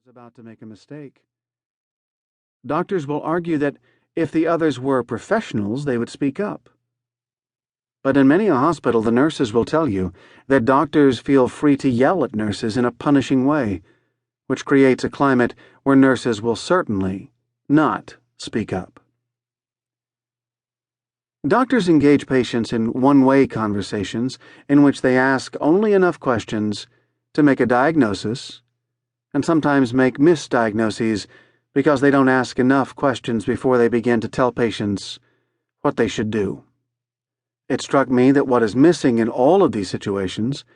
is about to make a mistake. Doctors will argue that if the others were professionals, they would speak up. But in many a hospital, the nurses will tell you that doctors feel free to yell at nurses in a punishing way, which creates a climate where nurses will certainly not speak up. Doctors engage patients in one-way conversations in which they ask only enough questions to make a diagnosis, and sometimes make misdiagnoses because they don't ask enough questions before they begin to tell patients what they should do. It struck me that what is missing in all of these situations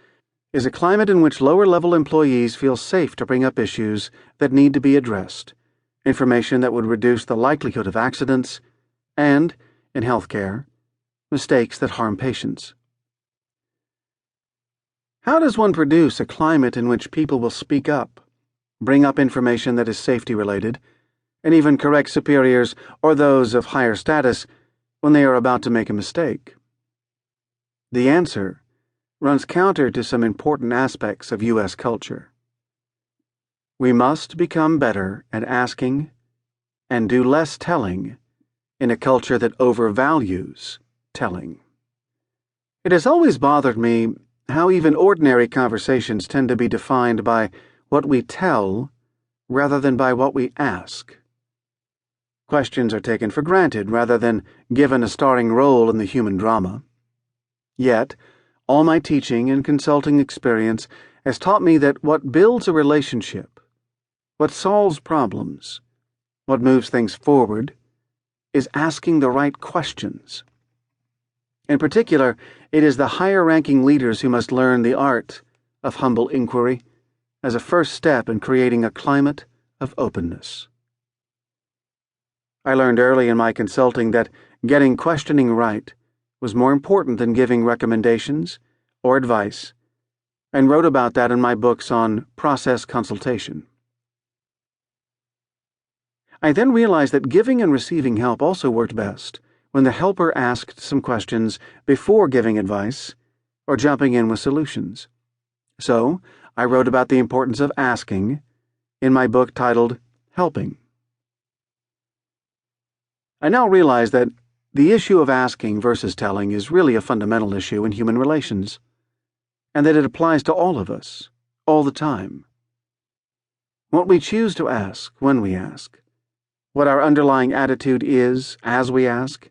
is a climate in which lower-level employees feel safe to bring up issues that need to be addressed, information that would reduce the likelihood of accidents, and, in healthcare, mistakes that harm patients. How does one produce a climate in which people will speak up, bring up information that is safety-related, and even correct superiors or those of higher status when they are about to make a mistake? The answer runs counter to some important aspects of U.S. culture. We must become better at asking and do less telling in a culture that overvalues telling. It has always bothered me how even ordinary conversations tend to be defined by what we tell rather than by what we ask. Questions are taken for granted rather than given a starring role in the human drama. Yet, all my teaching and consulting experience has taught me that what builds a relationship, what solves problems, what moves things forward, is asking the right questions. In particular, it is the higher-ranking leaders who must learn the art of humble inquiry as a first step in creating a climate of openness. I learned early in my consulting that getting questioning right was more important than giving recommendations or advice, and wrote about that in my books on process consultation. I then realized that giving and receiving help also worked best when the helper asked some questions before giving advice or jumping in with solutions. So, I wrote about the importance of asking in my book titled Helping. I now realize that the issue of asking versus telling is really a fundamental issue in human relations, and that it applies to all of us, all the time. What we choose to ask when we ask, what our underlying attitude is as we ask,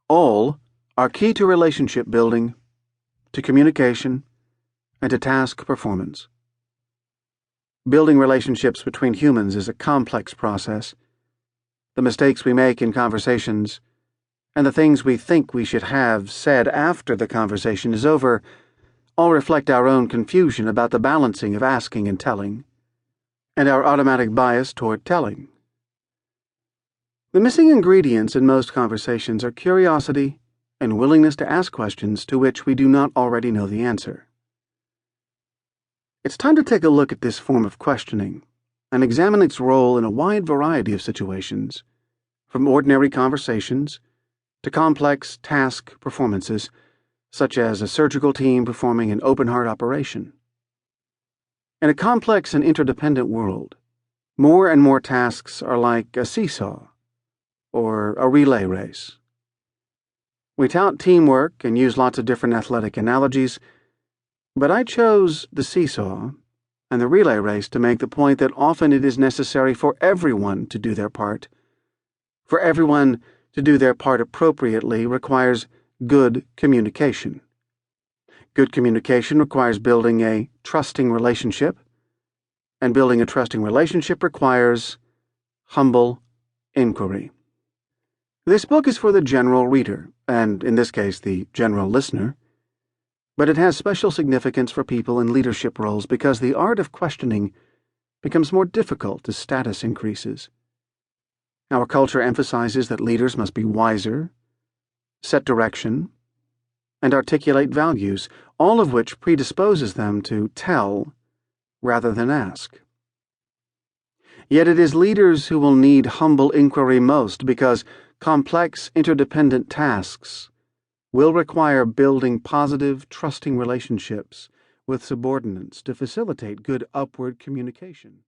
all are key to relationship building, to communication, and to task performance. Building relationships between humans is a complex process. The mistakes we make in conversations, and the things we think we should have said after the conversation is over, all reflect our own confusion about the balancing of asking and telling, and our automatic bias toward telling. The missing ingredients in most conversations are curiosity and willingness to ask questions to which we do not already know the answer. It's time to take a look at this form of questioning and examine its role in a wide variety of situations, from ordinary conversations to complex task performances, such as a surgical team performing an open-heart operation. In a complex and interdependent world, more and more tasks are like a seesaw or a relay race. We tout teamwork and use lots of different athletic analogies, but I chose the seesaw and the relay race to make the point that often it is necessary for everyone to do their part. For everyone to do their part appropriately requires good communication. Good communication requires building a trusting relationship, and building a trusting relationship requires humble inquiry. This book is for the general reader, and in this case, the general listener, but it has special significance for people in leadership roles because the art of questioning becomes more difficult as status increases. Our culture emphasizes that leaders must be wiser, set direction, and articulate values, all of which predisposes them to tell rather than ask. Yet it is leaders who will need humble inquiry most because complex, interdependent tasks will require building positive, trusting relationships with subordinates to facilitate good upward communication.